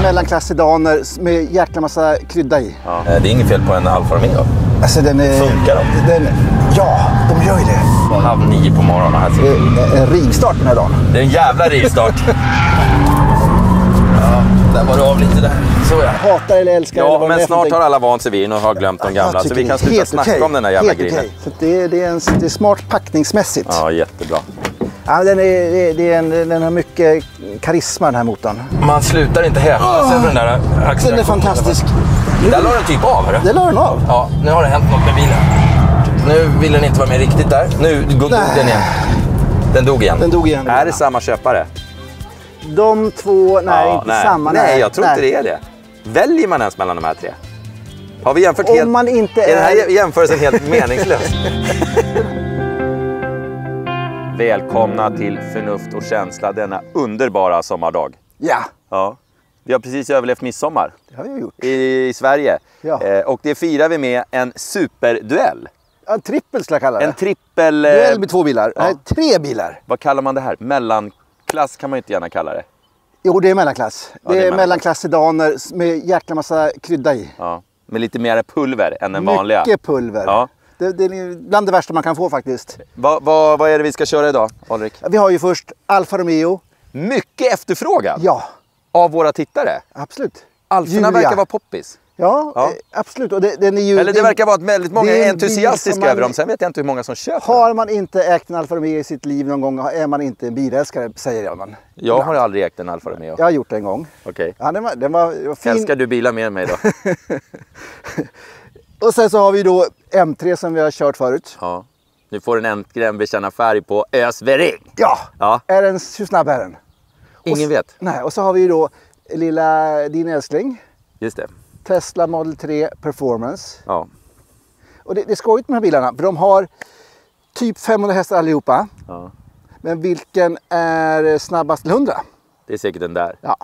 mellanklass-sedaner med jäkla massa krydda i. Ja. Det är inget fel på en Alfa Romeo. Alltså den är... Funkar de? Ja, de gör ju det. 8:30 på morgonen här. Det är en rivstart den här dagen. Det är en jävla rivstart. Ja, där var det av lite där. Så ja. Hatar eller älskar. Ja, eller men snart har alla vant sig vid och har glömt de gamla. Så vi kan sluta snacka om den här jävla grillen. Okay. Så det är smart packningsmässigt. Ja, jättebra. Ja, den har mycket karisma den här motorn. Man slutar inte häpna sen den där accelerationen. Den är fantastisk. Där la den typ av, hörru. Det la den av? Ja, nu har det hänt något med bilen. Nu vill den inte vara med riktigt där. Nu dog den igen. Den dog igen. Den dog igen. Är det samma köpare? De två, nej, inte samma. Nej, jag tror inte det är det. Väljer man ens mellan de här tre? Har vi jämfört Om helt... man inte är den här jämförelsen helt meningslös? Välkomna till Förnuft och känsla denna underbara sommardag. Ja. Vi har precis överlevt midsommar. Det har vi gjort. I Sverige. Ja. Och det firar vi med en superduell. En trippel skulle jag kalla det. En trippel... Duell med 2 bilar. Ja. Nej, 3 bilar. Vad kallar man det här? Mellanklass kan man ju inte gärna kalla det. Jo, det är mellanklass. Ja, det är det är mellanklass-sedaner med jäkla massa krydda i. Ja. Med lite mer pulver än den vanliga. Mycket pulver. Ja. Det är bland det värsta man kan få faktiskt. Vad är det vi ska köra idag, Ulrik? Vi har ju först Alfa Romeo. Mycket efterfrågan. Ja. Av våra tittare. Absolut. Alferna verkar vara poppis. Ja. Absolut. Och den är ju, eller det verkar vara väldigt många entusiastiska över dem. Sen vet jag inte hur många som köper. Har man inte ägt en Alfa Romeo i sitt liv någon gång är man inte en bilälskare, säger jag. Jag har aldrig ägt en Alfa Romeo. Jag har gjort det en gång. Okej. Ja, den var fin. Älskar du bilar mer än mig då? Och sen så har vi då M3 som vi har kört förut. Ja. Nu får den äntligen bekänna färg på Ösvering. Ja. Ja. Hur snabb är den? Ingen vet. Nej, och så har vi ju då lilla din älskling. Just det. Tesla Model 3 Performance. Ja. Och det är skojigt med de här bilarna, för de har typ 500 hästar allihopa. Ja. Men vilken är snabbast till 100? Det är säkert den där. Ja.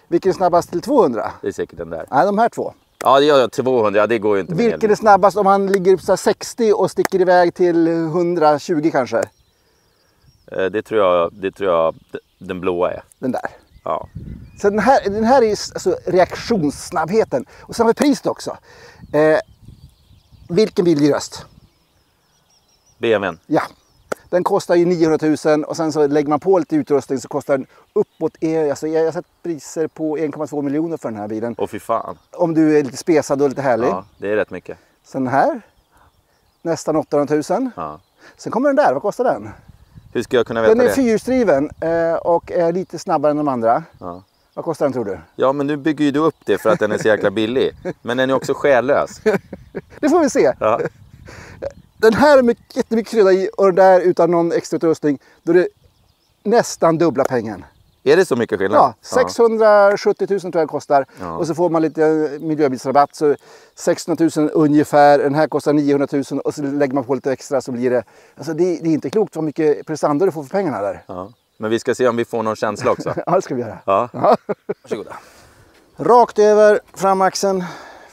Vilken är snabbast till 200? Det är säkert den där. Nej, de här två. Ja, det gör jag. 200. Det går ju inte. Vilken är snabbast om han ligger på 60 och sticker iväg till 120 kanske? Det tror jag den blåa är. Den där. Ja. Så den här är alltså reaktionssnabbheten. Och sen har vi priset också. Vilken bil blir röst? BMWn. Ja. Den kostar ju 900 000 och sen så lägger man på lite utrustning så kostar den uppåt. Alltså jag har sett priser på 1,2 miljoner för den här bilen. Åh fy fan. Om du är lite spesad och lite härlig. Ja, det är rätt mycket. Sen här. Nästan 800 000. Ja. Sen kommer den där. Vad kostar den? Hur ska jag kunna veta det? Den är fyrhjulsdriven och är lite snabbare än de andra. Ja. Vad kostar den tror du? Ja, men nu bygger ju du upp det för att den är så jäkla billig. Men den är också själlös. Det får vi se. Ja. Den här är jättemycket krydda i och den där utan någon extra utrustning. Då är det nästan dubbla pengen. Är det så mycket skillnad? Ja, 670 000 tror jag den kostar. Ja. Och så får man lite miljöbilsrabatt. Så 600 000 ungefär. Den här kostar 900 000 och så lägger man på lite extra så blir det... Alltså det är inte klokt vad mycket prestanda du får för pengarna där. Ja. Men vi ska se om vi får någon känsla också. Ja, det ska vi göra. Ja. Ja. Varsågoda. Rakt över framaxeln.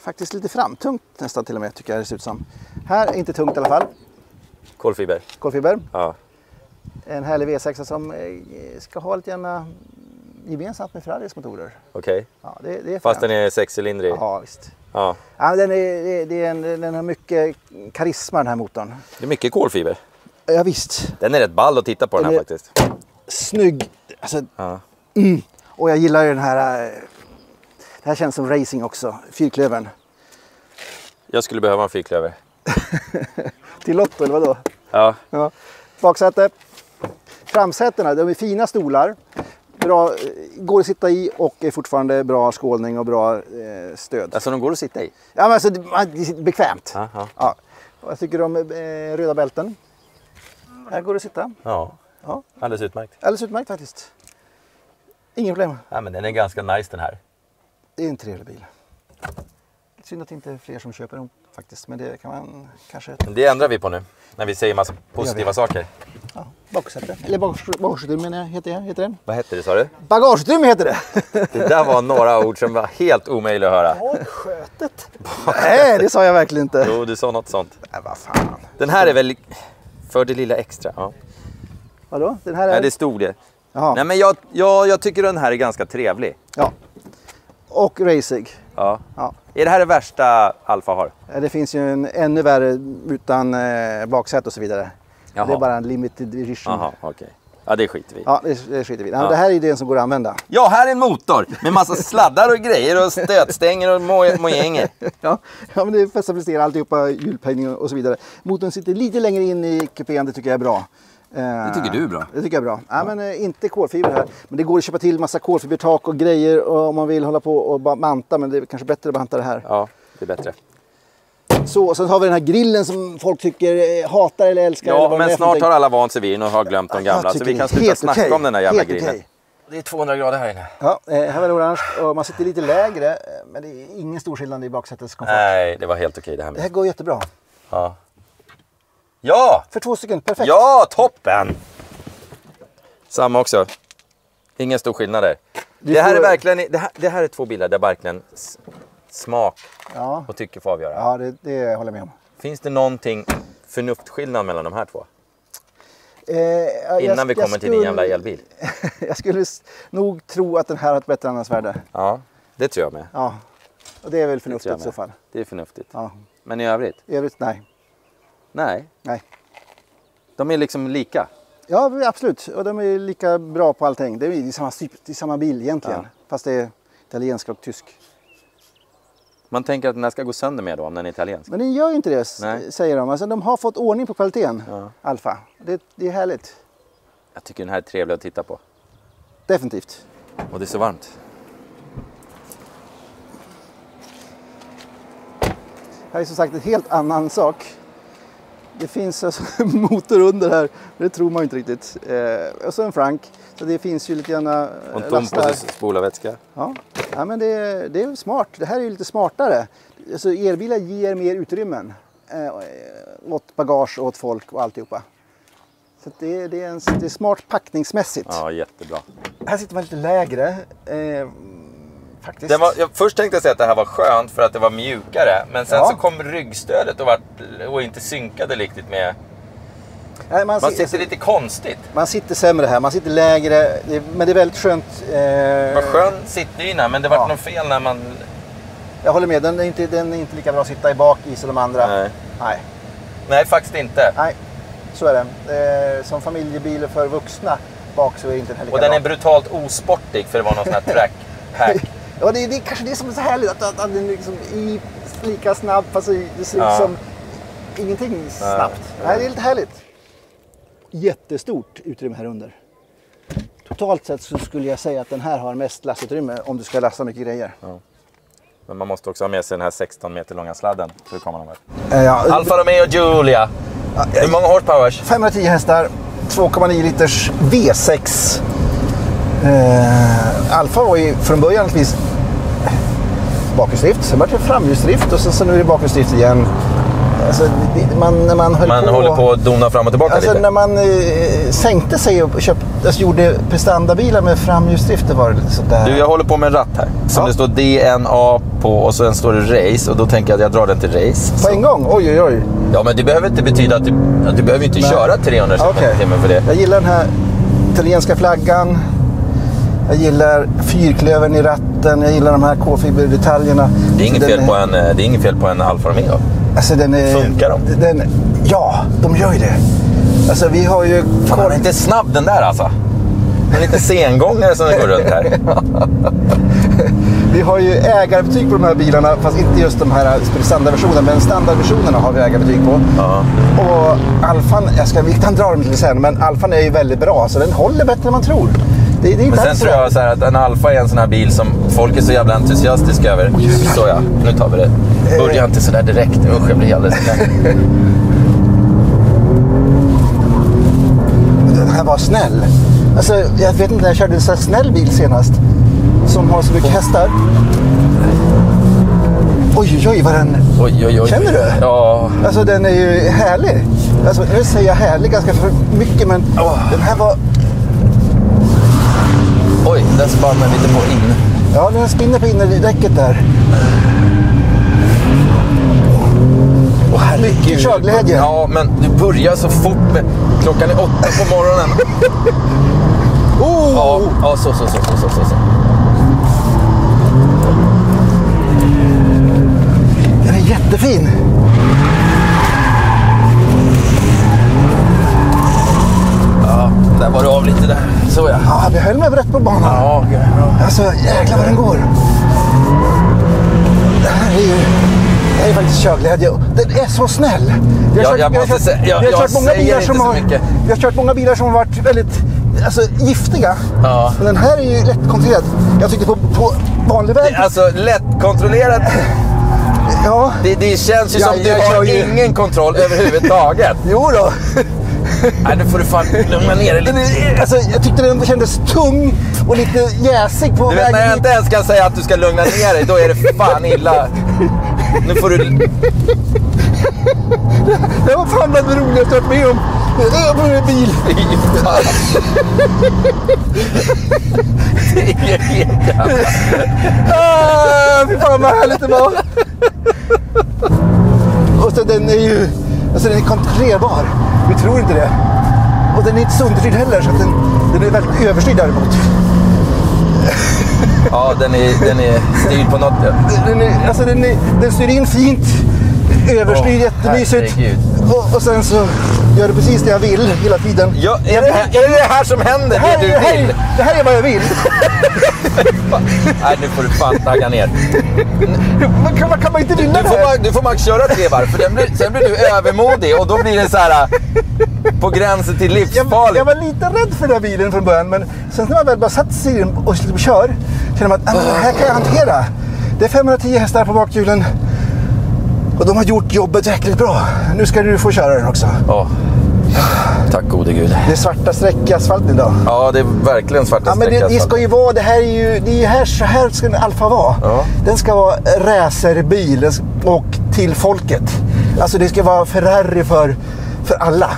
Faktiskt lite framtungt nästan till och med tycker jag det ser ut som. Här är inte tungt i alla fall. Kolfiber. Kolfiber. Ja. En härlig V6 som ska ha lite gärna gemensamt med Ferraris motorer. Okej. Ja, det är fast den är 6-cylindrig. Ja, visst. Ja. Ja, den har mycket karisma den här motorn. Det är mycket kolfiber. Ja, visst. Den är rätt ball att titta på den här faktiskt. Snygg. Alltså, Ja. Och jag gillar ju den här. Det här känns som racing också. Fyrklövern. Jag skulle behöva en fyrklöver. Till Lotto eller vadå? Ja. Ja. Baksäte. Framsätena, de är fina stolar. Bra, går att sitta i och är fortfarande bra skålning och bra stöd. Alltså de går att sitta i? Ja, men alltså det är bekvämt. Aha. Ja. Och jag tycker om röda bälten. Här går det att sitta. Ja. Ja. Alldeles utmärkt. Alldeles utmärkt faktiskt. Ingen problem. Ja, men den är ganska nice den här. Det är en trevlig bil. Synd att det inte är fler som köper den faktiskt. Men det kan man kanske... Men det ändrar vi på nu. När vi säger massa positiva saker. Ja, baksäte. Eller bagageutrymme heter den. Vad heter det sa du? Bagageutrymme heter det. Det där var några ord som var helt omöjliga att höra. Oj, skötet. Nej, det sa jag verkligen inte. Jo, du sa något sånt. Nej, vad fan. Den här är väl för det lilla extra. Ja. Vadå? Den här är... Nej, det stod det. Jaha. Nej, men jag tycker den här är ganska trevlig. Ja. och racing. Ja. Är det här det värsta Alfa har? Det finns ju en ännu värre utan baksäte och så vidare. Jaha. Det är bara en limited edition. Jaha, okej. Ja, det skiter vi i. Ja, det skiter vi i. Det här är den som går att använda. Ja, här är en motor med massa sladdar och grejer och stötstänger och mojänger. Ja, men det är fästa prestera alltihopa, hjulpejning och så vidare. Motorn sitter lite längre in i kupén, det tycker jag är bra. Det tycker du är bra? Det tycker jag är bra. Ja, men inte kolfiber här. Men det går att köpa till massa kolfibertak och grejer om man vill hålla på och banta. Men det är kanske bättre att banta det här. Ja, det är bättre. Så, och sen har vi den här grillen som folk tycker hatar eller älskar. Ja, eller men snart har alla vant sig vid och har glömt de gamla. Så vi kan sluta snacka om den här jävla grillen. Okay. Det är 200 grader här inne. Ja, här var det orange och man sitter lite lägre. Men det är ingen stor skillnad i baksätets komfort. Nej, det var helt okej det här med. Det här går jättebra. Ja! Ja! För 2 stycken, perfekt. Ja, toppen! Samma också. Ingen stor skillnad där. Det här är verkligen, det här är 2 bilar där verkligen smak och tycke får avgöra. Ja, det håller jag med om. Finns det någonting förnuftskillnad mellan de här 2? Innan vi kommer till din jävla elbil. Jag skulle nog tro att den här har ett bättre användningsvärde. Ja, det tror jag med. Ja, och det är väl förnuftigt i så fall. Det är förnuftigt. Ja. Men i övrigt? I övrigt, nej. Nej. De är liksom lika? Ja, absolut. Och de är lika bra på allting. Det är samma bil egentligen. Ja. Fast det är italiensk och tysk. Man tänker att den här ska gå sönder med då om den är italiensk. Men den gör ju inte det, säger de. Alltså, de har fått ordning på kvaliteten, Alfa. Det är härligt. Jag tycker den här är trevlig att titta på. Definitivt. Och det är så varmt. Här är som sagt en helt annan sak. Det finns alltså motor under här, det tror man inte riktigt. Och så en frank, så det finns ju lite grann och en tom på spolarvätska. Ja, men det är smart. Det här är ju lite smartare. Alltså elbilar ger mer utrymmen åt bagage och åt folk och alltihopa. Så det är smart packningsmässigt. Ja, jättebra. Här sitter man lite lägre. Faktiskt. Först tänkte jag säga att det här var skönt för att det var mjukare. Men sen så kom ryggstödet och inte synkade riktigt med... Nej, man sitter lite konstigt. Man sitter sämre här, man sitter lägre. Men det är väldigt skönt. Vad skön sittdyna, men det var något fel när man... Jag håller med, den är inte lika bra att sitta i bak i som de andra. Nej, faktiskt inte. Nej, så är det. Som familjebil för vuxna bak så är det inte heller lika bra. Och den är brutalt osportig för det var någon sån här track-pack. Ja, det är kanske det som är så härligt att den är liksom lika snabb fast det ser ut som ingenting snabbt. Nej, det är lite härligt. Jättestort utrymme här under. Totalt sett så skulle jag säga att den här har mest lastutrymme om du ska lasta mycket grejer. Ja. Men man måste också ha med sig den här 16 meter långa sladden för att komma någon vart. Alfa Romeo Giulia. Hur många horsepowers? 510 hästar, 2,9 liters V6. Alfa var ju från början bakhjulsdrift, sen var det framhjulsdrift och så nu är det bakhjulsdrift igen. Alltså, när man håller på att dona fram och tillbaka alltså, lite. När man sänkte sig och gjorde prestandabilar med framhjulsdrift var det sådär. Du, jag håller på med en ratt här. Som det står DNA på och sen står det race och då tänker jag att jag drar den till race. På en gång? Oj. Ja, men det behöver inte betyda att du behöver inte köra 300 km för det. Jag gillar den här italienska flaggan. Jag gillar fyrklövern i ratten. Jag gillar de här kolfiberdetaljerna. Det är inget fel på en Alfa Romeo. Alltså funkar de? Ja, de gör ju det. Alltså vi har ju... Den är inte snabb den där alltså. Den är lite sengångare som den går runt här. Vi har ju ägarbetyg på de här bilarna, fast inte just de här standardversionerna, men standardversionerna har vi ägarbetyg på. Och Alfan, vi kan dra dem lite sen, men Alfan är ju väldigt bra, så den håller bättre än man tror. Det är men sen tror jag så här att en Alfa är en sån här bil som folk är så jävla entusiastiska över. Så ja, nu tar vi det. Börjar inte så där direkt. Usch, jag blir alldeles Den här var snäll. Alltså, jag vet inte när jag körde en sån här snäll bil senast. Som har så mycket hästar. Oj, vad den... Oj. Känner du? Ja. Alltså, den är ju härlig. Alltså, nu säger jag härlig ganska för mycket, men den här var... Oj, den spannar lite på in. Ja, den spinner på innerdäcket där. Mycket körglädje. Ja, men du börjar så fort med... Klockan är 8 på morgonen. Ja, så. jättefin. Ja, där var det av lite där. Så ja. Ja, vi höll mig rätt på banan. Ja, okay. Alltså, jäklar vad den går. Det här är faktiskt körglädje. Den är så snäll. Vi har kört många bilar som har varit väldigt giftiga. Ja. Men den här är ju lättkontrollerad. Jag tyckte på vanlig väg... Alltså lättkontrollerat... Ja. Det känns ju som du har ingen kontroll överhuvudtaget. Jo då. Nej, nu får du fan lugna ner dig lite. Jag tyckte den kändes tung och lite jäsig på vägen. Du vet, när jag inte ens kan säga att du ska lugna ner dig, då är det fan illa. Nu får du... Det var fan bland det roligaste jag varit med om. Jag var en bil. Fy fan vad härligt det var. Och så den är ju... Alltså den är kontrollerbar. Vi tror inte det. Och den är inte så understyrd heller, så att den är väldigt överstyrd däremot. Ja, den är styrd på något. Den styr in fint. Överstyrd, jättemysigt. Och sen så gör det precis det jag vill hela tiden. Ja, är det här som händer? Det här är vad jag vill. Nej, nu får du fan tagga ner. Kan man inte vinna det här? Du får max köra 3 varv, för sen blir du övermodig och då blir det så här på gränsen till livsfarligt. Jag var lite rädd för den här bilen från början, men sen när man väl bara satt sig i den och kör, känner man att det här kan jag hantera. Det är 510 hästar på bakhjulen. Och de har gjort jobbet jäkligt bra. Nu ska du få köra den också. Ja. Tack gode gud. Det är svarta streck i asfalten idag. Ja, det är verkligen svarta streck i asfalten. Det ska ju vara, det är ju här, så här ska en Alfa vara. Ja. Den ska vara racerbil och till folket. Alltså det ska vara Ferrari för alla.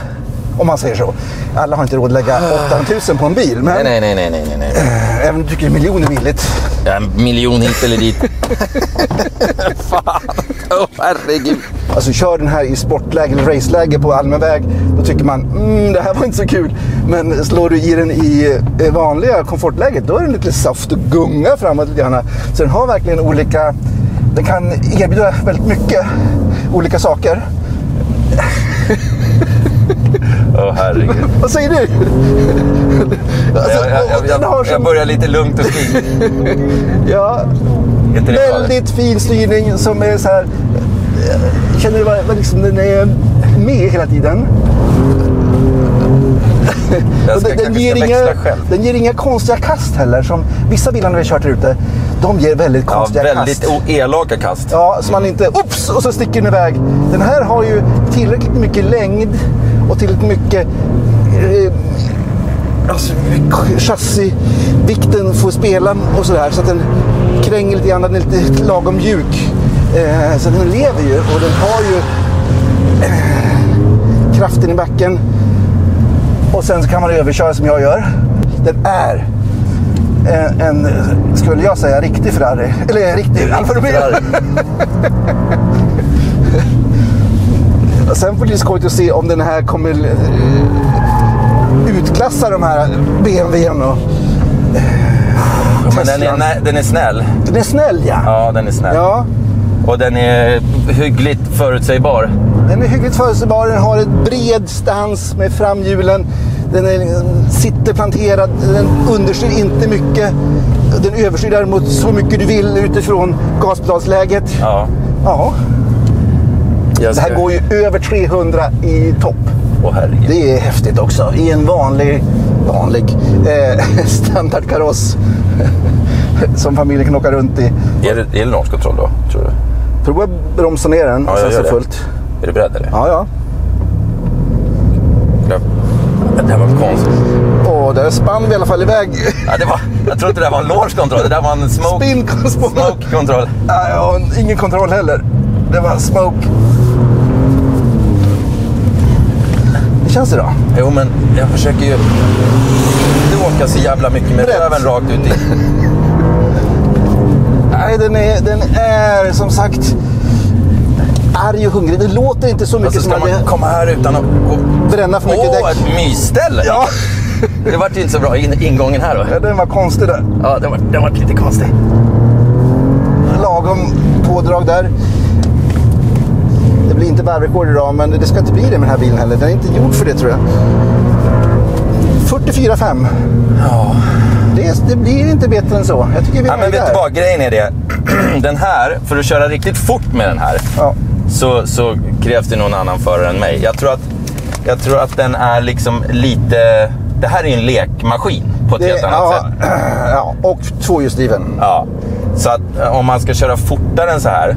Om man säger så. Alla har inte råd att lägga 800 000 på en bil. Men nej. Även om du tycker 1 miljon är billigt. Ja, 1 miljon hit eller dit. Fan. Herregud. Alltså kör den här i sportläge eller raceläge på allmän väg, då tycker man det här var inte så kul. Men slår du i den i vanliga komfortläget, då är den lite soft och gunga framåt lite grann. Så den har verkligen olika, den kan erbjuda väldigt mycket olika saker. Herregud. Vad säger du? Alltså, jag börjar lite lugnt och fint. Ja, väldigt fin styrning som är så här. Känner du vad liksom den är med hela tiden? Den ger inga konstiga kast heller, som vissa bilar när vi kört ute. De ger väldigt konstiga kast. Väldigt elaka kast. Ja, så man inte, oops, och så sticker den iväg. Den här har ju tillräckligt mycket längd och tillräckligt mycket chassivikten får spela och sådär, så att den kränger lite grann, den är lite lagom mjuk. Så den lever ju, och den har ju kraften i backen. Och sen så kan man överköra som jag gör. Den är en skulle jag säga, riktig Ferrari. Eller riktig Alfa Romeo. Sen får det skojigt att se om den här kommer utklassa de här BMW:n och men den är snäll. Den är snäll, ja. Ja, den är snäll. Ja. Och den är hyggligt förutsägbar. Den är hyggligt förutsägbar. Den har ett bred stans med framhjulen. Den sitter planterad. Den understyr inte mycket. Den överstyr däremot så mycket du vill utifrån gaspedalsläget. Ja. Ja. Det här går ju över 300 i topp. Det är häftigt också. I en vanlig standardkaross som familjen kan åka runt i. Är det launchkontroll då, tror du? Prova att bromsa ner den och sen så fullt. Är du beredd eller? Ja. Det här var konstigt. Där spann vi i alla fall iväg. Ja, jag tror inte det var en launchkontroll. Det där var en smoke-kontroll. Ja, ingen kontroll heller. Det var smoke. Hur känns det då? Jo, men jag försöker ju inte åka så jävla mycket med röven rakt ut i. Nej, den är som sagt arg och hungrig. Det låter inte så mycket alltså, som man komma här utan att bränna för mycket däck. Ett mysställe! Ja. Det var inte så bra ingången här då. Ja, den var konstig där. Ja, den var lite konstig. Lagom pådrag där. blir inte varvrekord idag, men det ska inte bli det med den här bilen heller. Den är inte gjord för det, tror jag. 44,5. Ja. Det blir inte bättre än så. Jag tycker vi men vet du vad, grejen är det. Den här, för att köra riktigt fort med den här, så krävs det någon annan förare än mig. Jag tror att den är liksom lite... Det här är en lekmaskin på ett helt annat sätt. Ja, och tvåhjulsdriven. Ja, så att om man ska köra fortare än så här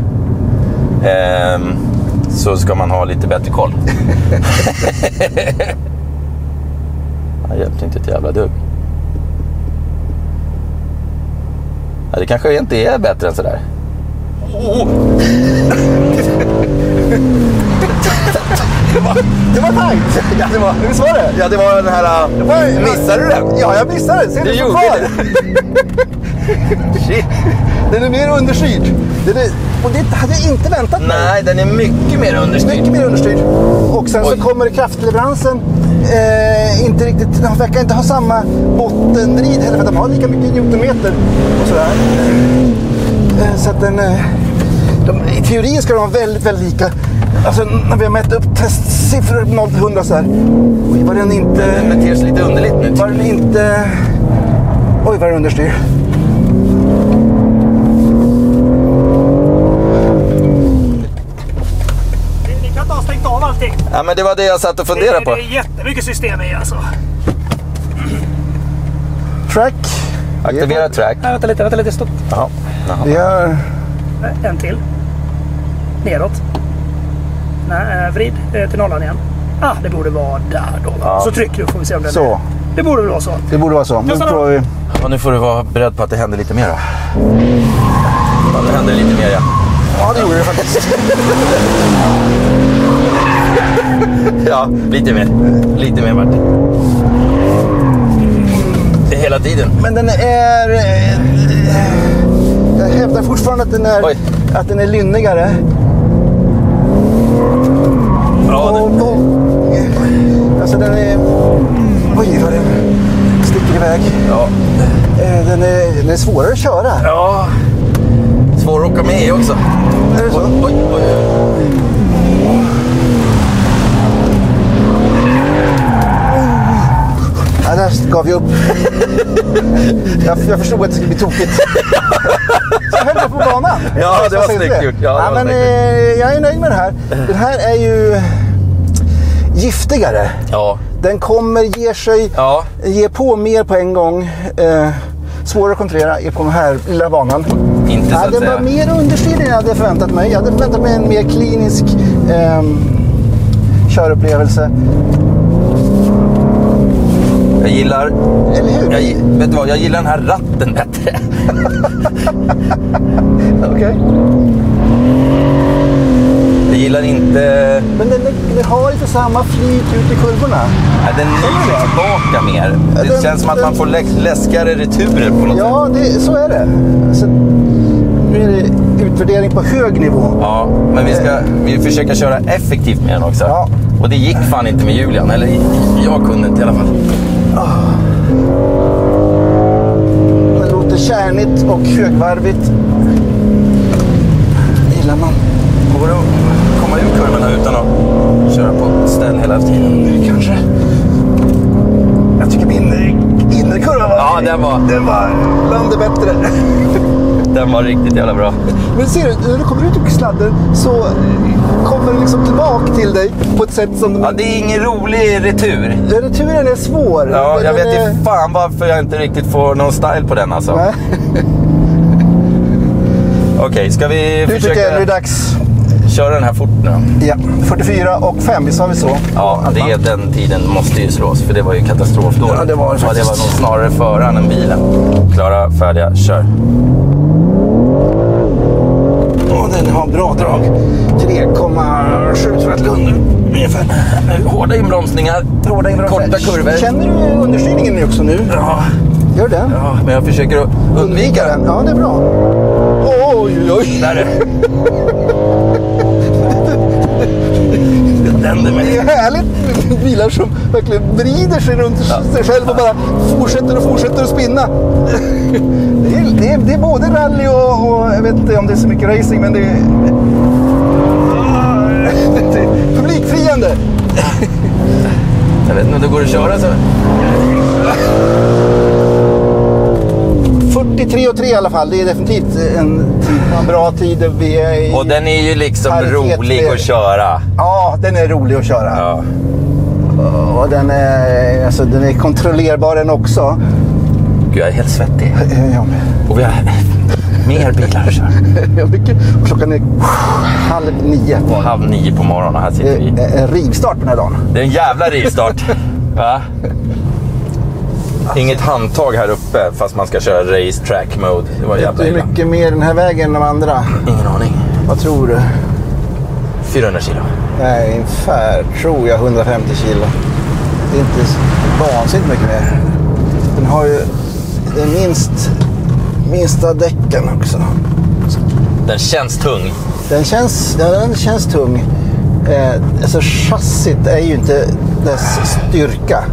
så ska man ha lite bättre koll. Det hjälpte inte ett jävla dugg. Ja, det kanske inte är bättre än så där. Det var tajt. Ja, visst var det? Ja, det var den här... Missade du den? Ja, jag missade den. Ser du gjorde det? Shit. Den är mer understyrd. Och det hade jag inte väntat mig. Nej, den är mycket mer understyrd. Mycket mer understyrd. Och sen så kommer kraftleveransen. Inte riktigt, de verkar inte ha samma bottendrid heller, för de har lika mycket newtonmeter och sådär. Så att i teorin ska de vara väldigt, väldigt lika. Alltså när vi har mätt upp testsiffror 0-100 så här. Oj, var den inte... Den beter sig lite underligt nu. Var den inte... Oj, vad den understyr. Ni kan inte ha stängt av allting. Ja, men det var det jag satt och funderade på. Det är jättemycket system i alltså. Track. Aktivera track. Nej, vänta lite, stopp. Jaha. Vi har... En till. Neråt. Nej, vrid till nollan igen. Det borde vara där då. Ja. Så tryck du, får vi se om den så. Det borde väl vara så. Det borde vara så. Nu provar vi. Ja, nu får du vara beredd på att det händer lite mer då. Ja, det händer lite mer, ja. Ja, det gjorde det faktiskt. Ja, lite mer. Lite mer, Martin. Det är hela tiden. Men den är... jag hävdar fortfarande att den är lynnigare. Ja, alltså den är... Oj, vad den sticker iväg. Ja. Den är svårare att köra. Ja. Svår att åka med också. Är det så? Oj. Ja, där gav vi upp. jag förstod att det skulle bli tokigt. Så jag höll på banan. Ja, det var snyggt gjort. Ja, men jag är nöjd med det här. Den här är ju giftigare. Ja. Den ger på mer på en gång. Svårare att kontrollera på den här lilla banan. Inte så att den var mer understyrd än jag hade förväntat mig. Jag hade förväntat mig en mer klinisk körupplevelse. Jag gillar... Eller hur? Vet du vad, jag gillar den här ratten bättre. Okej. Jag gillar inte... Men den har inte samma flyt ut i kurvorna. Nej, den är tillbaka mer. Det känns som att man får läskare returer på något sätt. Ja, så är det. Så, nu är det utvärdering på hög nivå. Ja, men vi försöker köra effektivt med den också. Ja. Och det gick fan inte med Julian. Eller jag kunde inte i alla fall. Det låter kärnigt och högvarvigt. Det gillar man. Går det att komma ur kurvorna utan att köra på ställ hela tiden? Kanske. Jag tycker min innerkurva den var bland det bättre. Den var riktigt jävla bra. Men ser du, när du kommer ut ur sladden så kommer den liksom tillbaka till dig på ett sätt som... Ja, det är ingen rolig retur. Returen är svår. Ja, jag vet inte fan varför jag inte riktigt får någon style på den alltså. Nej. Okej, ska vi försöka... Nu tycker jag det är dags. Köra den här fort nu. Ja, 44,5, visst har vi så? Ja, den tiden måste ju slås, för det var ju katastrof då. Ja, det var det faktiskt. Det var nog snarare föraren än bilen. Klara, färdiga, kör. Den har bra drag. 3,7 tror jag Lund ungefär. Hårda inbromsningar. Korta kurvor. Känner du understyrningen också nu? Ja. Gör den? Ja, men jag försöker att undvika den. Ja, det är bra. Oj. Där är det. Det är härligt med bilar som verkligen vrider sig runt sig själv och bara fortsätter att spinna. Det är både rally och jag vet inte om det är så mycket racing, men det är... Publikfriande. Jag vet inte om det går att köra så. 43,3 i alla fall. Det är definitivt en bra tid. Vi är och den är ju liksom rolig att köra. Ja, den är rolig att köra. Ja. Och den är kontrollerbar den också. Gud, jag är helt svettig. Ja. Och vi har mer bilar att köra. Klockan är 8:30 på. 8:30 på morgonen och här sitter vi. En rivstart på den här dagen. Det är en jävla rivstart. Va? Inget handtag här uppe fast man ska köra race track mode. Det var jävla illa. Hur mycket mer den här vägen än de andra? Ingen aning. Vad tror du? 400 kilo. Nej, ungefär tror jag 150 kilo. Det är inte vansinnigt mycket mer. Den har ju den minsta däcken också. Den känns tung. Den känns tung. Alltså chassit är ju inte dess styrka.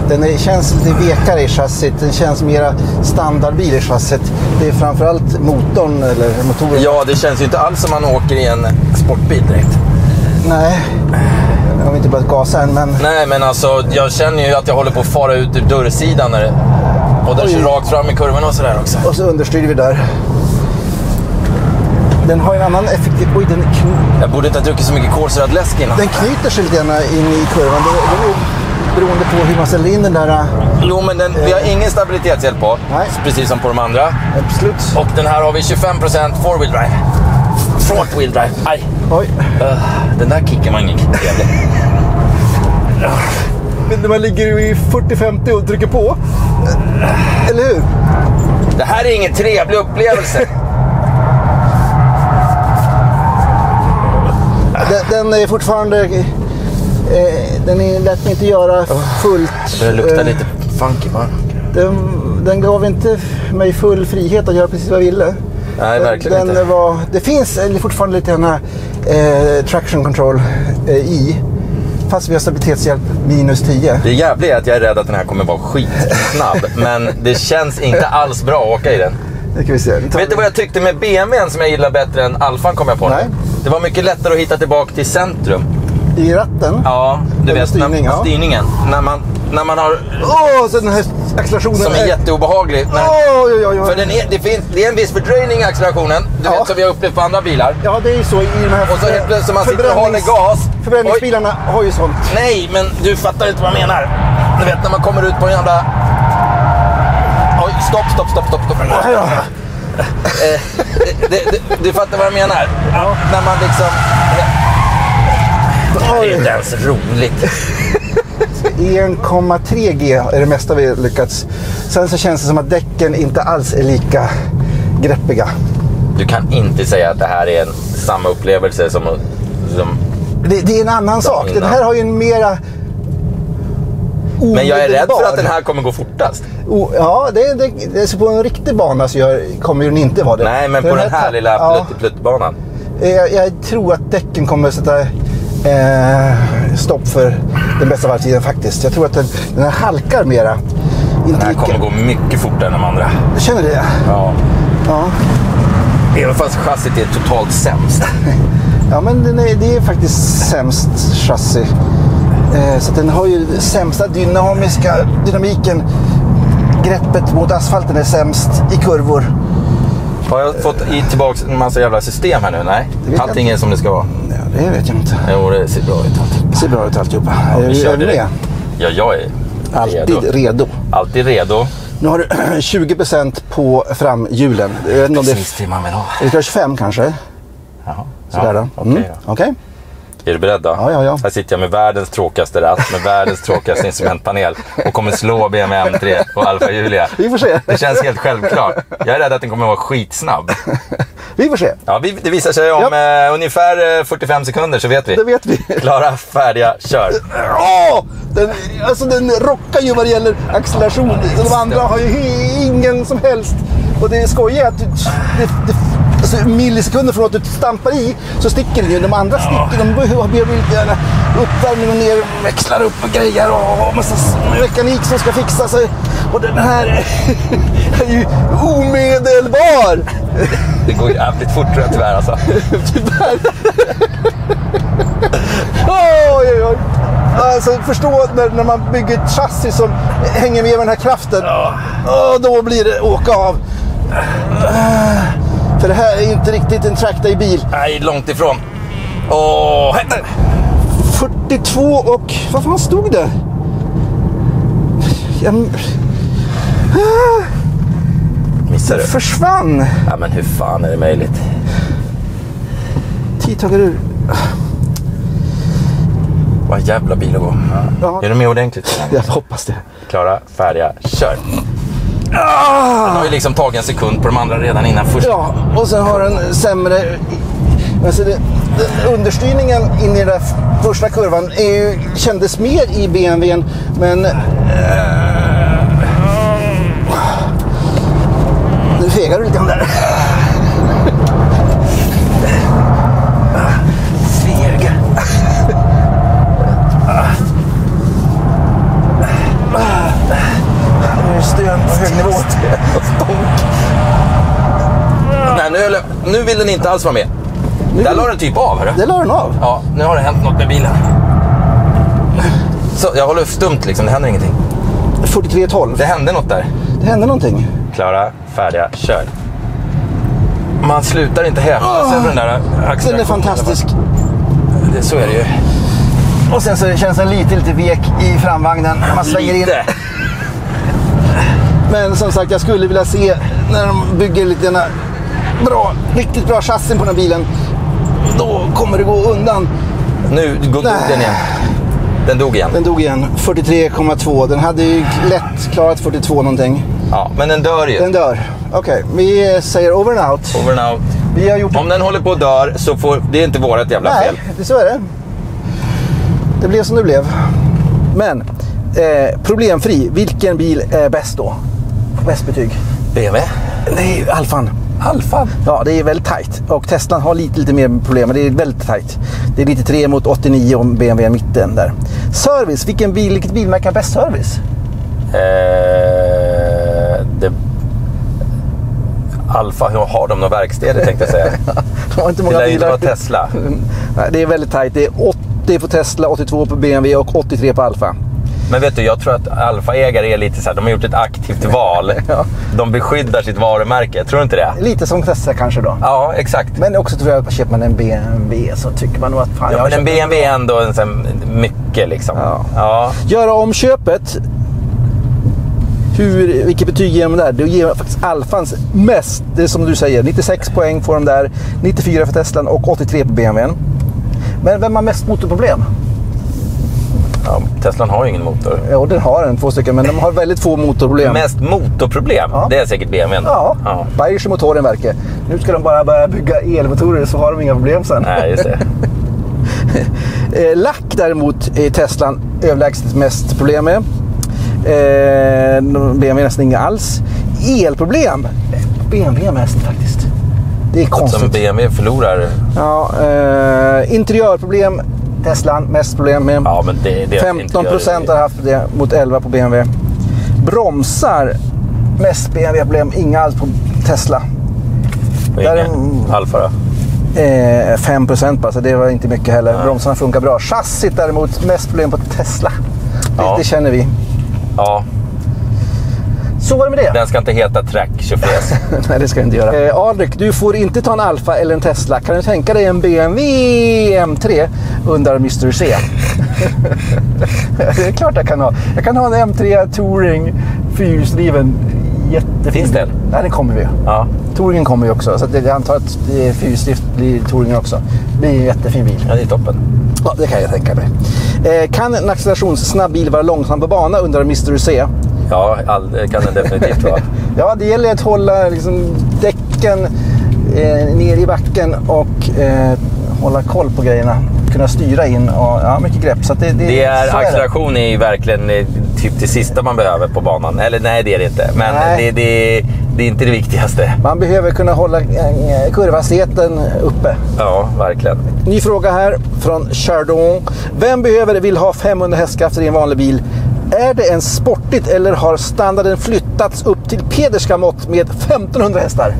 Den känns lite vekare i chassit. Den känns mera standardbil i chassit. Det är framförallt motorn eller motoren. Ja, det känns ju inte alls som man åker i en sportbil direkt. Nej, jag har inte börjat gasa än, men... Nej, men alltså jag känner ju att jag håller på att fara ut ur dörrsidan och den kör rakt fram i kurvan och sådär också. Och så understyr vi där. Den har en annan effektiv... Oj, jag borde inte ha druckit så mycket kolsyrat-läsk innan. Den knyter sig lite grann in i kurvan. Det är beroende på hur man ställer in den där... Jo, men vi har ingen stabilitetshjälp på. Nej. Precis som på de andra. Absolut. Och den här har vi 25% four-wheel drive. Front-wheel drive. Aj. Oj. Den där kicken var ingen trevlig. Men när man ligger i 40-50 och trycker på. Eller hur? Det här är ingen trevlig upplevelse. Den är fortfarande... den är lätt inte göra fullt... Det luktar lite funky bara. Den gav inte mig full frihet att göra precis vad jag ville. Nej, verkligen inte. Det finns fortfarande lite den här traction control i. Fast vi har stabilitetshjälp -10. Det jävliga är att jag är rädd att den här kommer vara skitsnabb. Men det känns inte alls bra att åka i den. Det kan vi se. Vet du vad jag tyckte med BMWn som jag gillar bättre än Alfan, kom jag på? Nej. Det var mycket lättare att hitta tillbaka till centrum. I ratten? Ja, du vet styrningen. När man har... så den här accelerationen som är jätteobehaglig. För det är en viss fördröjning i accelerationen. Du vet som vi har upplevt på andra bilar. Ja, det är så i de här... Och så helt plötsligt man sitter och håller gas. Förbränningsbilarna har ju sånt. Nej, men du fattar inte vad jag menar. Du vet när man kommer ut på en jävla... Oj, stopp. Ja. Du fattar vad jag menar. Ja. När man liksom... Det här är inte ens roligt. 1,3 G är det mesta vi lyckats. Sen så känns det som att däcken inte alls är lika greppiga. Du kan inte säga att det här är samma upplevelse som... Det är en annan sak. Den här har ju en mera... Men jag är rädd för att den här kommer gå fortast. Ja, det är så på en riktig bana så kommer den inte vara det. Nej, men på den här lilla pluttbanan. Jag tror att däcken kommer sätta stopp för den bästa varvtiden faktiskt. Jag tror att den här halkar mera. Den här kommer gå mycket fortare än de andra. Du känner det? Ja. Ja. Även fast chassit är totalt sämst. Ja, men det är faktiskt sämst chassi. Så den har ju sämsta dynamiken. Greppet mot asfalten är sämst i kurvor. Har jag fått tillbaka en massa jävla system här nu? Nej, allting är som det ska vara. Ja, det vet jag inte. Jo, det ser bra ut alltihopa. Det ser bra ut alltihopa. Ja, vi kör det. Ja, jag är alltid redo. Alltid redo. Nu har du 20% på framhjulen. Precis det man vill ha. Är det 25 kanske? Jaha. Sådär då. Okej. Är du beredd då? Ja. Här sitter jag med världens tråkigaste ratt, med världens tråkigaste instrumentpanel och kommer slå BMW M3 och Alfa Julia. Vi får se. Det känns helt självklart. Jag är rädd att den kommer vara skitsnabb. Vi får se. Ja, det visar sig om ungefär 45 sekunder så vet vi. Det vet vi. Klara, färdiga, kör. Den rockar ju vad det gäller acceleration. De andra har ju ingen som helst. Och det skojiga är att alltså millisekunder från att du stampar i så sticker den ju. De andra sticker, de behöver gärna uppvärmning och ner, växlar upp och grejer och massa mekanik som ska fixa sig. Och den här är ju omedelbar. Det går jävligt fort tror jag tyvärr alltså. Tyvärr. Oj, oj. Alltså förstå när man bygger ett chassi som hänger med den här kraften. Då blir det åka av. För det här är inte riktigt en trackday-bil. Nej, långt ifrån. 42 och... Vad fan stod det? Missade du? Försvann. Ja, men hur fan är det möjligt? Tidtagare ur. Vad jävla bil att gå. Ja. Är du med ordentligt? Jag hoppas det. Klara, färdiga, kör. Den har ju liksom tagit en sekund på de andra redan innan först. Ja, och sen har den sämre... Alltså den understyrningen in i den där första kurvan kändes mer i BMWn, men... Nu fegar du lite om där. Svega. Nu är stön på hög nivå. Nej, nu vill den inte alls vara med. Där la den typ av, hörru. Det la den av? Ja, nu har det hänt något med bilen. Så, jag håller stumt liksom, det händer ingenting. 4312. Det hände något där. Det hände någonting. Klara, färdiga, kör. Man slutar inte häpna sen den där accelerationen. Den är fantastisk. Så är det ju. Och sen så känns den lite vek i framvagnen när man svänger in. Men som sagt, jag skulle vilja se när de bygger lite riktigt bra chassin på den här bilen. Då kommer det gå undan. Nu dog den igen. Den dog igen. Den dog igen. 43,2. Den hade ju lätt klarat 42 någonting. Ja, men den dör ju. Den dör. Okej, vi säger over and out. Over and out. Vi har gjort... Om den håller på att dör så får... Det är inte vårat jävla fel. Nej, så är det. Det blev som det blev. Men, problemfri. Vilken bil är bäst då? Bäst betyg? BMW? Det är Alfan. Alfan? Ja, det är väldigt tajt. Och Teslan har lite mer problem, men det är väldigt tajt. Det är 93 mot 89 och BMW i mitten där. Service, vilket bilmärke har bäst service? Alfa, har de några verkstäder tänkte jag säga. De har inte många det bilar. Inte vara Tesla. Nej, det är väldigt tajt. Det är 80 på Tesla, 82 på BMW och 83 på Alfa. Men vet du, jag tror att Alfa-ägare är lite så här, de har gjort ett aktivt val. Ja. De beskyddar sitt varumärke, tror du inte det? Lite som Tesla kanske då. Ja, exakt. Men också tror jag att köper man en BMW så tycker man nog att... Fan, ja, men en BMW är ändå en sån mycket liksom. Ja. Göra om köpet. Vilket betyg ger de där? Det ger faktiskt Alfans mest. Det är som du säger, 96 poäng får de där. 94 för Teslan och 83 på BMWn. Men vem har mest motorproblem? Ja, Teslan har ju ingen motor. Ja, den har 2 stycken, men de har väldigt få motorproblem. Mest motorproblem? Ja. Det är säkert BMWn. Ja. Bayerische motoren verkar. Nu ska de bara börja bygga elmotorer så har de inga problem sen. Nej, just det. Lack däremot är Teslan överlägset mest problem med. BMW nästan inga alls. Elproblem? BMW mest faktiskt. Det är konstigt. Som BMW förlorar. Ja, interiörproblem. Teslan mest problem med. Ja, men det 15% har haft det mot 11 på BMW. Bromsar mest BMW-problem, inga alls på Tesla. Alfa då? 5% bara, så det var inte mycket heller. Ja. Bromsarna funkar bra. Chassit däremot mest problem på Tesla. Det känner vi. Ja. Så var det med det. Den ska inte heta Track 24. Nej, det ska den inte göra. Alrik, du får inte ta en Alfa eller en Tesla. Kan du tänka dig en BMW M3 under Mr. C? Det är klart jag kan ha. Jag kan ha en M3 Touring fyrhjulsdriven. Jättefin. Finns den? Nej, den kommer vi. Ja. Touringen kommer ju också. Så jag antar att fyrhjulsdrift blir Touringen också. Det blir en jättefin bil. Ja, det är toppen. Ja, det kan jag tänka mig. Kan en accelerationssnabb bil vara långsam på bana under Mr. C? Ja, det kan den definitivt vara. Ja, det gäller att hålla liksom, däcken ner i backen och hålla koll på grejerna. Kunna styra in och mycket grepp. Så att det är acceleration är ju verkligen typ det sista man behöver på banan. Eller nej, det är det inte. Men det är inte det viktigaste. Man behöver kunna hålla kurvhastigheten uppe. Ja, verkligen. Ny fråga här från Chardon. Vem vill ha 500 hästkrafter i en vanlig bil? Är det en sportigt eller har standarden flyttats upp till pederska mått med 1500 hästar?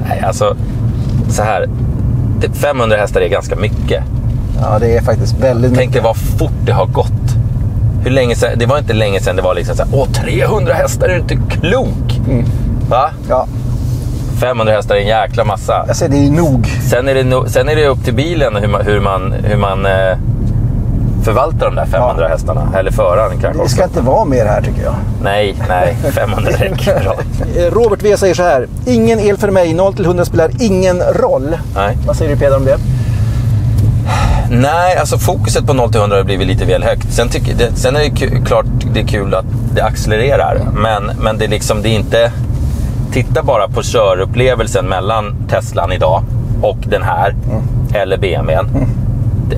Nej, alltså så här. 500 hästar är ganska mycket. Ja, det är faktiskt väldigt Tänk dig vad fort det har gått. Hur länge sedan, det var inte länge sedan det var liksom så här, 300 hästar, är du inte klok? Va? Ja. 500 hästar är en jäkla massa. Jag säger det är nog. Sen är det upp till bilen hur man förvaltar de där 500 hästarna. Eller föraren kanske. Det ska inte vara mer här tycker jag. Nej, 500 räcker bra. Robert V säger så här: ingen el för mig, 0-100 spelar ingen roll. Nej. Vad säger du Peder om det? Nej, alltså fokuset på 0-100 har blivit lite väl högt. Sen är det klart det är kul att det accelererar. Men det är liksom, det är inte... Titta bara på körupplevelsen mellan Teslan idag och den här eller BMWn.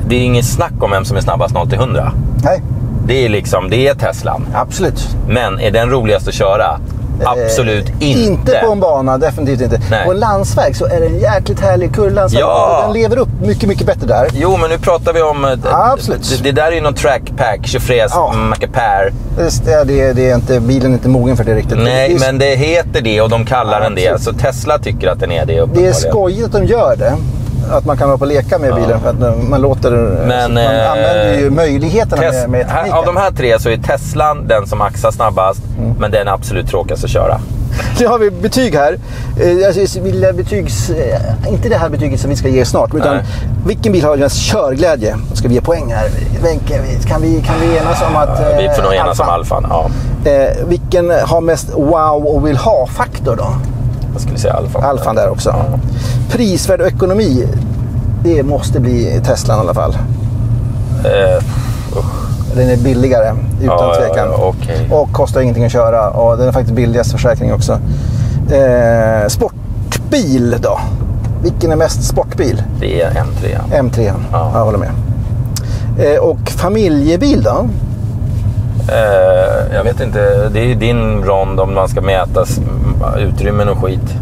Det är inget snack om vem som är snabbast 0-100. Nej. Det är liksom, det är Teslan. Absolut. Men är den roligast att köra? Absolut inte. Inte på en bana, definitivt inte. Nej. På en landsväg så är det en jäkligt härlig kurva. Den lever upp mycket, mycket bättre där. Jo, men nu pratar vi om... Absolut. Det där är ju någon trackpack, 23 Macapär. Bilen är inte mogen för det riktigt. Nej, men det heter det och de kallar den det. Så Tesla tycker att den är det. Det är skojigt att de gör det. Att man kan vara på leka med bilen för att man låter... Man använder ju möjligheterna med tekniken. Av de här tre så är Teslan den som axar snabbast, men den är absolut tråkigast att köra. Nu har vi betyg här. Inte det här betyget som vi ska ge snart, utan vilken bil har mest körglädje? Då ska vi ge poäng här. Wenche, kan vi enas om att... vi får nog enas om Alfan, ja. Vilken har mest wow och vill ha-faktor då? Jag skulle säga Alfan. Alfan där också. Ja. Prisvärd och ekonomi, det måste bli Teslan i alla fall. Den är billigare, utan tvekan. Okay. Och kostar ingenting att köra. Och den är faktiskt billigast försäkring också. Sportbil då? Vilken är mest sportbil? Det är M3. M3, ja. Jag håller med. Och familjebil då? Jag vet inte. Det är ju din rond om man ska mäta utrymmen och skit.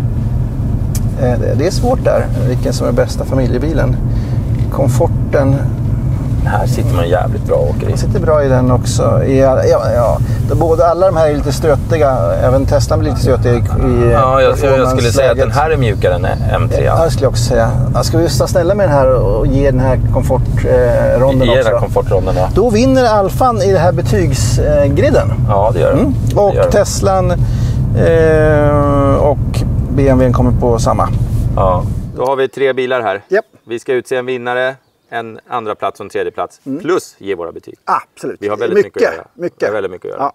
Det är svårt där. Vilken som är bästa familjebilen? Komforten... Här sitter man jävligt bra och åker i. Man sitter bra i den också. Alla de här är lite stötiga. Även Tesla blir lite stötig jag skulle säga att den här är mjukare än M3. Ja, det skulle jag också säga. Ska vi vara snälla med den här och ge den här komfortronden också? Ge den här komfortronden, ja. Då vinner Alfan i det här betygsgriden. Ja, det gör den. Och Teslan och BMWn kommer på samma. Ja. Då har vi 3 bilar här. Yep. Vi ska utse en vinnare, en andra plats och en tredje plats. Plus ge våra betyg. Absolut. Vi har väldigt mycket att göra. Mycket. Vi har väldigt mycket att göra.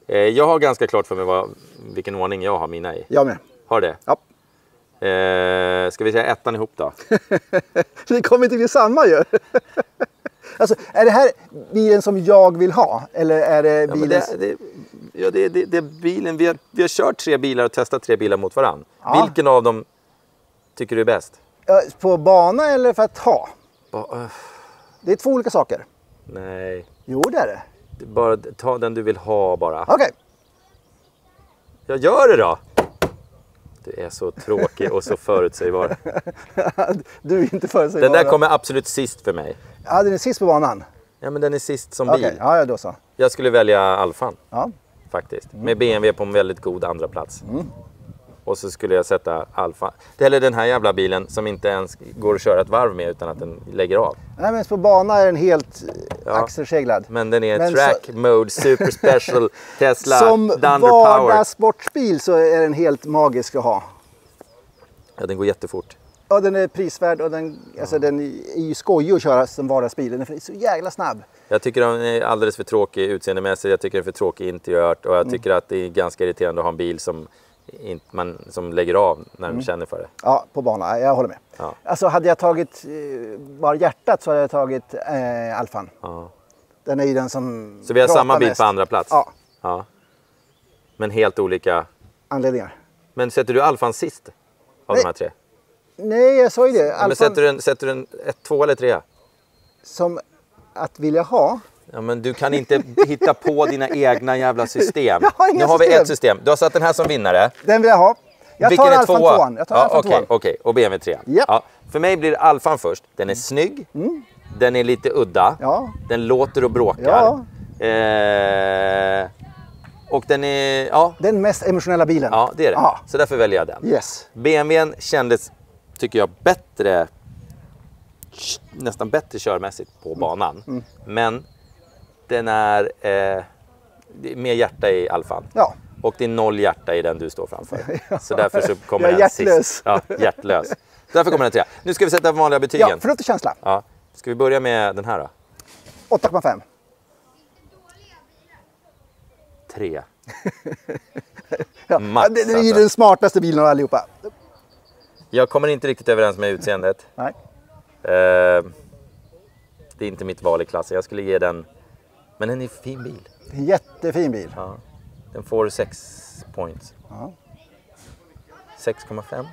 Ja. Jag har ganska klart för mig vilken ordning jag har mina i. Jag med. Har det? Ja. Ska vi säga ettan ihop då? Det kommer inte bli samma ju. Alltså, är det här bilen som jag vill ha? Eller är det bilen... Det är bilen. Vi har kört 3 bilar och testat 3 bilar mot varann. Ja. Vilken av dem tycker du är bäst? På bana eller för att ha? Det är 2 olika saker. Nej. Jo, det är det. Bara ta den du vill ha bara. Okej. Jag gör det då. Du är så tråkig och så förutsägbar. Du är inte förutsägbar. Den där kommer absolut sist för mig. Ja, den är sist på banan. Ja, men den är sist som bil. Ja, då så. Jag skulle välja Alfan. Ja. Faktiskt. Med BMW på en väldigt god andra plats. Och så skulle jag sätta Alfa. Eller den här jävla bilen som inte ens går att köra ett varv med utan att den lägger av. Nej, men på bana är den helt axelseglad. Men den är track mode, super special, Tesla, som Thunder vardagssportbil så är den helt magisk att ha. Ja, den går jättefort. Ja, den är prisvärd och den är ju skojig att köra som vardagsbil. Den är så jävla snabb. Jag tycker den är alldeles för tråkig utseendemässigt. Jag tycker den är för tråkig interiört. Och jag tycker att det är ganska irriterande att ha en bil som lägger av när de känner för det. Ja, på bana. Jag håller med. Ja. Alltså hade jag tagit bara hjärtat så hade jag tagit Alfan. Ja. Den är ju den som... Så vi har samma bil på andra plats? Ja. Men helt olika... anledningar. Men sätter du Alfan sist av de här 3? Nej, jag sa ju det. Alfan... Men sätter du en 2 eller 3? Som att vilja ha... Ja, men du kan inte hitta på dina egna jävla system. Nu har vi ett system. Du har satt den här som vinnare. Den vill jag ha. Jag tar Alfan 2:an. Okej. Och BMW 3. Yep. Ja. För mig blir det Alfan först. Den är snygg. Den är lite udda. Ja. Den låter och bråkar. Ja. Och den är... Den mest emotionella bilen. Ja, det är det. Ja. Så därför väljer jag den. Yes. BMWn kändes, tycker jag, bättre nästan bättre körmässigt på banan. Men den är, det är mer hjärta i Alfan. Ja. Och det är 0 hjärta i den du står framför. Så därför så kommer den hjärtlös. sist. Ja, hjärtlös. Därför kommer den 3. Nu ska vi sätta vanliga betygen. Ja, förnuft och känsla. Ja. Ska vi börja med den här då? 8,5. 3. Ja. Max, det är ju den smartaste bilen av allihopa. Jag kommer inte riktigt överens med utseendet. Nej. Det är inte mitt val i klassen. Jag skulle ge den... Men den är en fin bil. En jättefin bil. Ja. Den får 6 points. Ja. 6,5.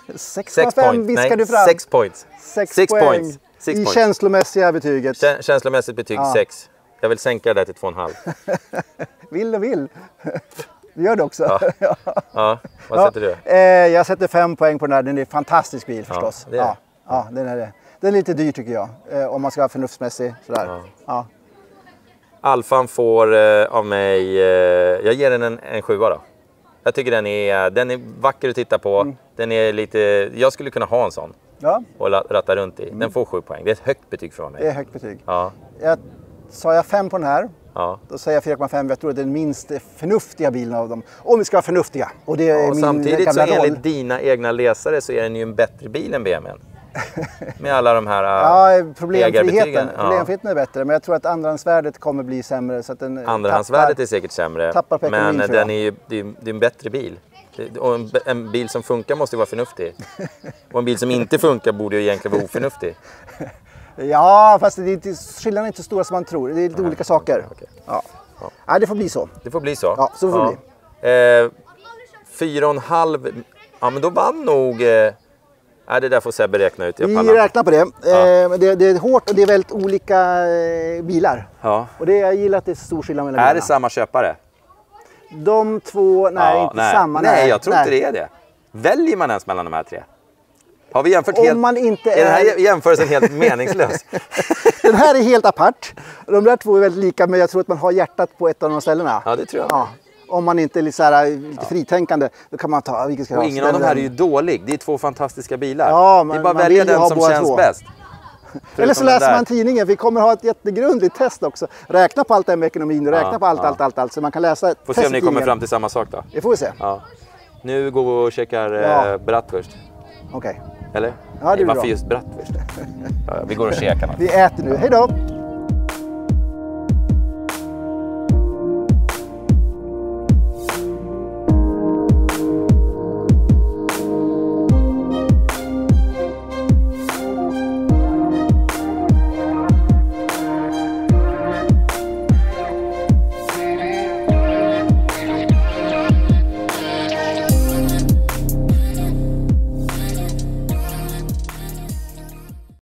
6,5 viskar du fram. 6 points. 6 points. poäng 6 i points. känslomässiga betyget. Känslomässigt betyg 6. Jag vill sänka det där till 2,5. Vill och vill. Du gör det också. Ja. Ja. Vad sätter du? Jag sätter 5 poäng på den här. Den är en fantastisk bil förstås. det är det. Ja, den är det. Den är lite dyr tycker jag. Om man ska vara förnuftsmässig. Sådär. Ja. Alfan får av mig... jag ger den en 7 då. Jag tycker den är vacker att titta på. Den är lite... Jag skulle kunna ha en sån. Ja. Och ratta runt i. Den får 7 poäng. Det är ett högt betyg från mig. Det är högt betyg. Ja. Sa jag 5 på den här. Ja. Då säger jag 4,5. Jag tror att det är den minst förnuftiga bilen av dem. Om vi ska vara förnuftiga. Och det är Och min samtidigt så gamla roll. enligt dina egna läsare så är den ju en bättre bil än BMW. Med alla de här problemfriheten. Problemfriheten är bättre. Men jag tror att andrahandsvärdet kommer bli sämre. Så att den andrahandsvärdet är säkert sämre. Tappar på ekonomin, men tror jag. det är en bättre bil. Och en bil som funkar måste ju vara förnuftig. Och en bil som inte funkar borde ju egentligen vara oförnuftig. Ja, fast skillnaden är inte så stora som man tror. Det är lite olika saker. Okay. Ja. Ja, det får bli så. Det får bli så. Ja, så får det bli. 4,5. Ja, men då vann nog... det där får Sebbe räkna ut. Vi räknar på det. Det är hårt och det är väldigt olika bilar. Ja. Och jag gillar att det är stor skillnad mellan bilarna. Är bilarna. det samma köpare? De två, inte samma. Nej, jag tror inte det är det. Väljer man ens mellan de här 3? Har vi jämfört Om helt... man inte är den här jämförelsen helt meningslös? Den här är helt apart. De där två är väldigt lika, men jag tror att man har hjärtat på ett av de ställena. Ja, det tror jag. Ja. Om man inte är lite fritänkande, då kan man ta vilken ska och ingen av de här är ju dålig. Det är 2 fantastiska bilar. Ja, det är bara att välja den som känns bäst. Eller så läser man tidningen. Vi kommer ha ett jättegrundligt test också. Räkna på allt det här med ekonomin och räkna på allt. Så man kan läsa. Får se om ni kommer fram till samma sak då. Det får vi se. Ja. Nu går vi och käkar bratwurst. Okej. Eller? Ja, det är varför bra. just bratwurst? Vi går och käkar något. Vi äter nu. Hej då!